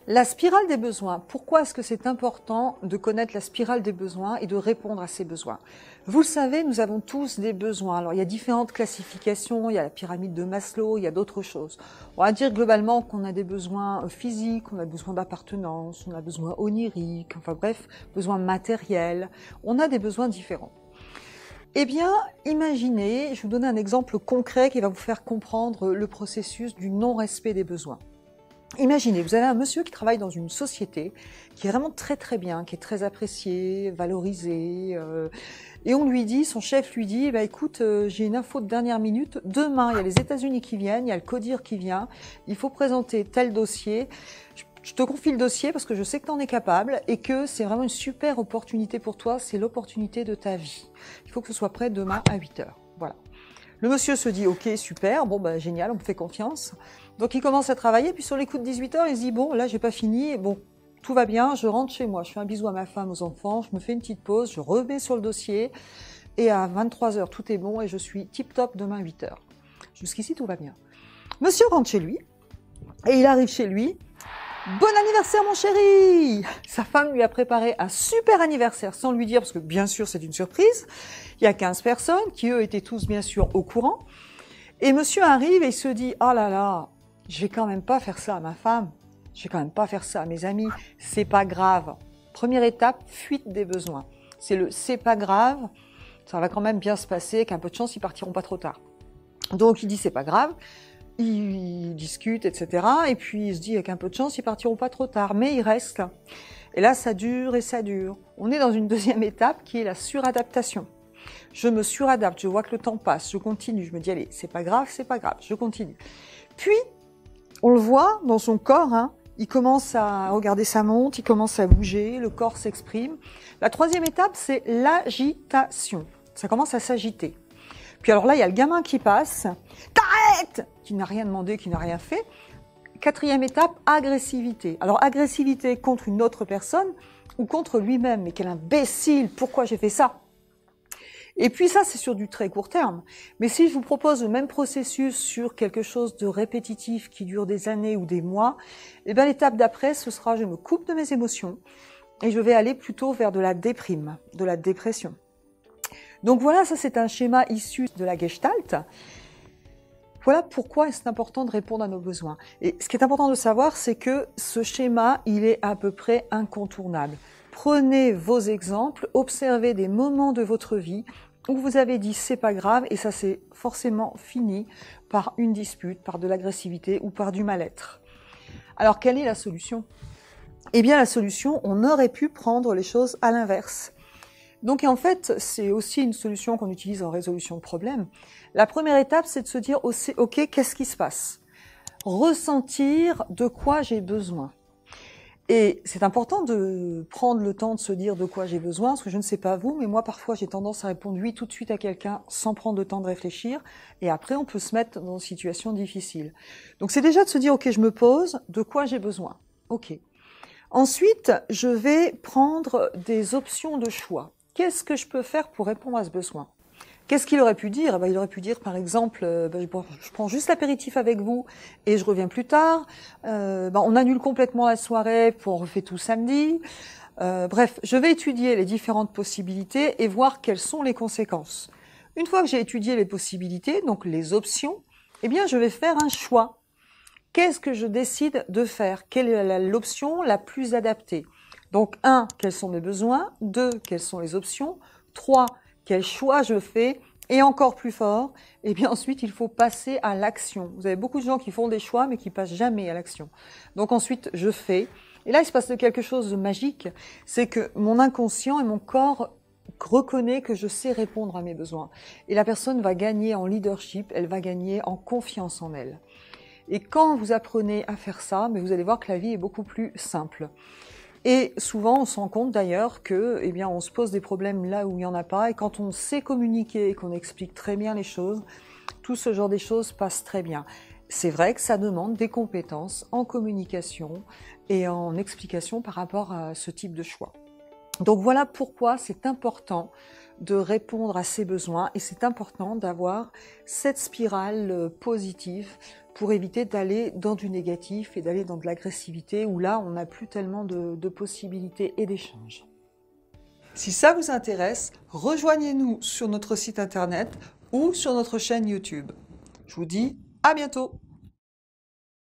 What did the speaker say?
La spirale des besoins. Pourquoi est-ce que c'est important de connaître la spirale des besoins et de répondre à ces besoins? Vous le savez, nous avons tous des besoins. Alors, il y a différentes classifications, il y a la pyramide de Maslow, il y a d'autres choses. On va dire globalement qu'on a des besoins physiques, on a besoin d'appartenance, on a besoin onirique, enfin bref, besoins matériels. On a des besoins différents. Eh bien, imaginez, je vais vous donner un exemple concret qui va vous faire comprendre le processus du non-respect des besoins. Imaginez, vous avez un monsieur qui travaille dans une société qui est vraiment très bien, qui est très apprécié, valorisé, et on lui dit, son chef lui dit, bah, écoute, j'ai une info de dernière minute, demain il y a les États-Unis qui viennent, il y a le CODIR qui vient, il faut présenter tel dossier, je te confie le dossier parce que je sais que tu en es capable et que c'est vraiment une super opportunité pour toi, c'est l'opportunité de ta vie. Il faut que ce soit prêt demain à 8 heures. Voilà. Le monsieur se dit, ok, super, bon, bah, génial, on me fait confiance. Donc, il commence à travailler, puis sur les coups de 18 heures, il se dit, bon, là, j'ai pas fini, bon, tout va bien, je rentre chez moi, je fais un bisou à ma femme, aux enfants, je me fais une petite pause, je remets sur le dossier, et à 23 heures, tout est bon, et je suis tip-top demain 8 heures. Jusqu'ici, tout va bien. Monsieur rentre chez lui, et il arrive chez lui, bon anniversaire, mon chéri! Sa femme lui a préparé un super anniversaire sans lui dire, parce que bien sûr, c'est une surprise. Il y a 15 personnes qui, eux, étaient tous bien sûr au courant. Et monsieur arrive et il se dit, oh là là, je vais quand même pas faire ça à ma femme. Je vais quand même pas faire ça à mes amis. C'est pas grave. Première étape, fuite des besoins. C'est le c'est pas grave. Ça va quand même bien se passer. Qu'un peu de chance, ils partiront pas trop tard. Donc, il dit c'est pas grave. Ils discutent, etc. Et puis, il se dit, avec un peu de chance, ils partiront pas trop tard. Mais ils restent. Et là, ça dure et ça dure. On est dans une deuxième étape qui est la suradaptation. Je me suradapte, je vois que le temps passe, je continue, je me dis, allez, c'est pas grave, je continue. Puis, on le voit dans son corps, hein, il commence à regarder sa montre, il commence à bouger, le corps s'exprime. La troisième étape, c'est l'agitation. Ça commence à s'agiter. Puis alors là, il y a le gamin qui passe, t'arrêtes, qui n'a rien demandé, qui n'a rien fait. Quatrième étape, agressivité. Alors, agressivité contre une autre personne ou contre lui-même. Mais quel imbécile, pourquoi j'ai fait ça? Et puis ça, c'est sur du très court terme. Mais si je vous propose le même processus sur quelque chose de répétitif qui dure des années ou des mois, eh bien l'étape d'après, ce sera je me coupe de mes émotions et je vais aller plutôt vers de la déprime, de la dépression. Donc voilà, ça c'est un schéma issu de la Gestalt. Voilà pourquoi c'est important de répondre à nos besoins. Et ce qui est important de savoir, c'est que ce schéma, il est à peu près incontournable. Prenez vos exemples, observez des moments de votre vie où vous avez dit c'est pas grave et ça s'est forcément fini par une dispute, par de l'agressivité ou par du mal-être. Alors quelle est la solution? Eh bien la solution, on aurait pu prendre les choses à l'inverse. Donc en fait, c'est aussi une solution qu'on utilise en résolution de problèmes. La première étape, c'est de se dire ok, qu'est-ce qui se passe? Ressentir de quoi j'ai besoin. Et c'est important de prendre le temps de se dire de quoi j'ai besoin, parce que je ne sais pas vous, mais moi parfois j'ai tendance à répondre oui tout de suite à quelqu'un sans prendre le temps de réfléchir, et après on peut se mettre dans une situation difficile. Donc c'est déjà de se dire ok, je me pose, de quoi j'ai besoin. Ok. Ensuite, je vais prendre des options de choix. Qu'est-ce que je peux faire pour répondre à ce besoin? Qu'est-ce qu'il aurait pu dire? Il aurait pu dire, par exemple, je prends juste l'apéritif avec vous et je reviens plus tard. On annule complètement la soirée, puis on refait tout samedi. Bref, je vais étudier les différentes possibilités et voir quelles sont les conséquences. Une fois que j'ai étudié les possibilités, donc les options, eh bien, je vais faire un choix. Qu'est-ce que je décide de faire? Quelle est l'option la plus adaptée? Donc, 1, quels sont mes besoins? 2, quelles sont les options? 3, quel choix je fais? Et encore plus fort, et bien ensuite, il faut passer à l'action. Vous avez beaucoup de gens qui font des choix, mais qui passent jamais à l'action. Donc ensuite, je fais. Et là, il se passe quelque chose de magique. C'est que mon inconscient et mon corps reconnaît que je sais répondre à mes besoins. Et la personne va gagner en leadership, elle va gagner en confiance en elle. Et quand vous apprenez à faire ça, mais vous allez voir que la vie est beaucoup plus simple. Et souvent, on se rend compte d'ailleurs que, eh bien, on se pose des problèmes là où il n'y en a pas. Et quand on sait communiquer et qu'on explique très bien les choses, tout ce genre de choses passe très bien. C'est vrai que ça demande des compétences en communication et en explication par rapport à ce type de choix. Donc voilà pourquoi c'est important de répondre à ses besoins et c'est important d'avoir cette spirale positive pour éviter d'aller dans du négatif et d'aller dans de l'agressivité où là on n'a plus tellement de possibilités et d'échanges. Si ça vous intéresse, rejoignez-nous sur notre site internet ou sur notre chaîne YouTube. Je vous dis à bientôt!